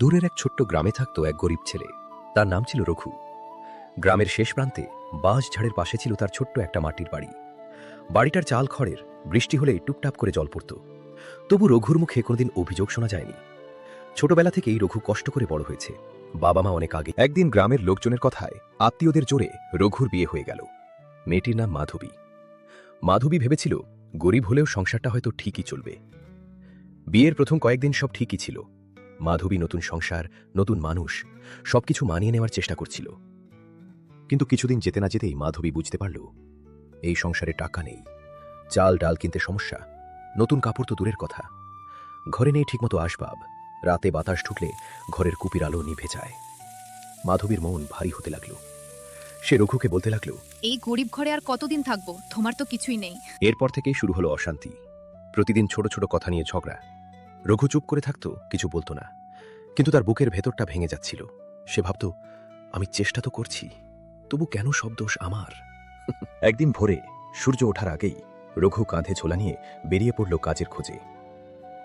দূরের এক ছোট্ট গ্রামে থাকত এক গরিব ছেলে। তার নাম ছিল রঘু। গ্রামের শেষ প্রান্তে বাঁশ ঝাড়ের পাশে ছিল তার ছোট্ট একটা মাটির বাড়ি। বাড়িটার চাল খড়ের, বৃষ্টি হলে টুপটাপ করে জল পড়ত। তবু রঘুর মুখে কোনোদিন অভিযোগ শোনা যায়নি। ছোটবেলা থেকেই রঘু কষ্ট করে বড় হয়েছে। বাবা মা অনেক আগে। একদিন গ্রামের লোকজনের কথায়, আত্মীয়দের জোরে রঘুর বিয়ে হয়ে গেল। মেয়েটির নাম মাধবী। মাধবী ভেবেছিল গরিব হলেও সংসারটা হয়তো ঠিকই চলবে। বিয়ের প্রথম কয়েকদিন সব ঠিকই ছিল। মাধবী নতুন সংসার, নতুন মানুষ, সবকিছু মানিয়ে নেওয়ার চেষ্টা করছিল। কিন্তু কিছুদিন যেতে না যেতেই মাধবী বুঝতে পারল এই সংসারে টাকা নেই, চাল ডাল কিনতে সমস্যা, নতুন কাপড় তো দূরের কথা, ঘরে নেই ঠিকমতো আসবাব, রাতে বাতাস ঢুকলে ঘরের কুপির আলো নিভে যায়। মাধবীর মন ভারী হতে লাগলো। সে রঘুকে বলতে লাগলো, এই গরিব ঘরে আর কতদিন থাকবো, তোমার তো কিছুই নেই। এরপর থেকেই শুরু হলো অশান্তি। প্রতিদিন ছোট ছোট কথা নিয়ে ঝগড়া। রঘু চুপ করে থাকতো, কিছু বলতো না, কিন্তু তার বুকের ভেতরটা ভেঙে যাচ্ছিল। সে ভাবত, আমি চেষ্টা তো করছি, তবু কেন সব দোষ আমার? একদিন ভোরে সূর্য ওঠার আগেই রঘু কাঁধে ঝোলা নিয়ে বেরিয়ে পড়ল কাজের খোঁজে।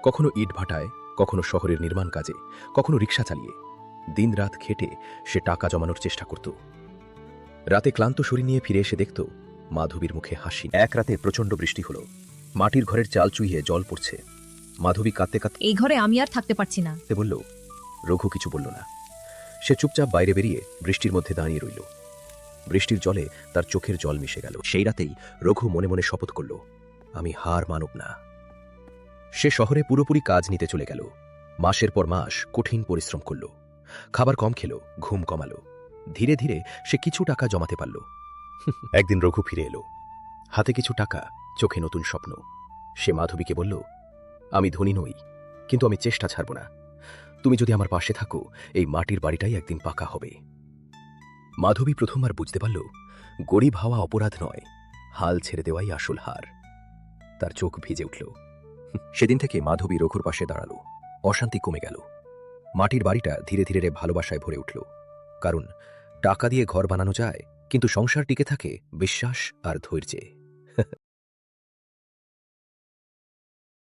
কখনো ইট ভাটায়, কখনো শহরের নির্মাণ কাজে, কখনো রিক্সা চালিয়ে দিনরাত খেটে সে টাকা জমানোর চেষ্টা করত। রাতে ক্লান্ত শরীর নিয়ে ফিরে এসে দেখত মাধবীর মুখে হাসি। এক রাতে প্রচণ্ড বৃষ্টি হলো। মাটির ঘরের চাল চুইয়ে জল পড়ছে। মাধবী কাঁদতে কাঁদতে এই ঘরে আমি আর থাকতে পারছি না। বলল। রঘু কিছু বলল না। সে চুপচাপ বাইরে বেরিয়ে বৃষ্টির মধ্যে দাঁড়িয়ে রইল। বৃষ্টির জলে তার চোখের জল মিশে গেল। সেই রাতেই রঘু মনে মনে শপথ করল, আমি হার মানব না। সে শহরে পুরোপুরি কাজ নিতে চলে গেল। মাসের পর মাস কঠিন পরিশ্রম করল। খাবার কম খেল, ঘুম কমালো। ধীরে ধীরে সে কিছু টাকা জমাতে পারল। একদিন রঘু ফিরে এলো, হাতে কিছু টাকা, চোখে নতুন স্বপ্ন। সে মাধবীকে বলল, আমি ধনী নই, কিন্তু আমি চেষ্টা ছাড়ব না। তুমি যদি আমার পাশে থাকো, এই মাটির বাড়িটাই একদিন পাকা হবে। মাধবী প্রথমবার বুঝতে পারল, গরিব হওয়া অপরাধ নয়, হাল ছেড়ে দেওয়াই আসল হার। তার চোখ ভিজে উঠল। সেদিন থেকে মাধবী রঘুর পাশে দাঁড়ালো। অশান্তি কমে গেল। মাটির বাড়িটা ধীরে ধীরে ভালোবাসায় ভরে উঠল। কারণ টাকা দিয়ে ঘর বানানো যায়, কিন্তু সংসার টিকে থাকে বিশ্বাস আর ধৈর্যে।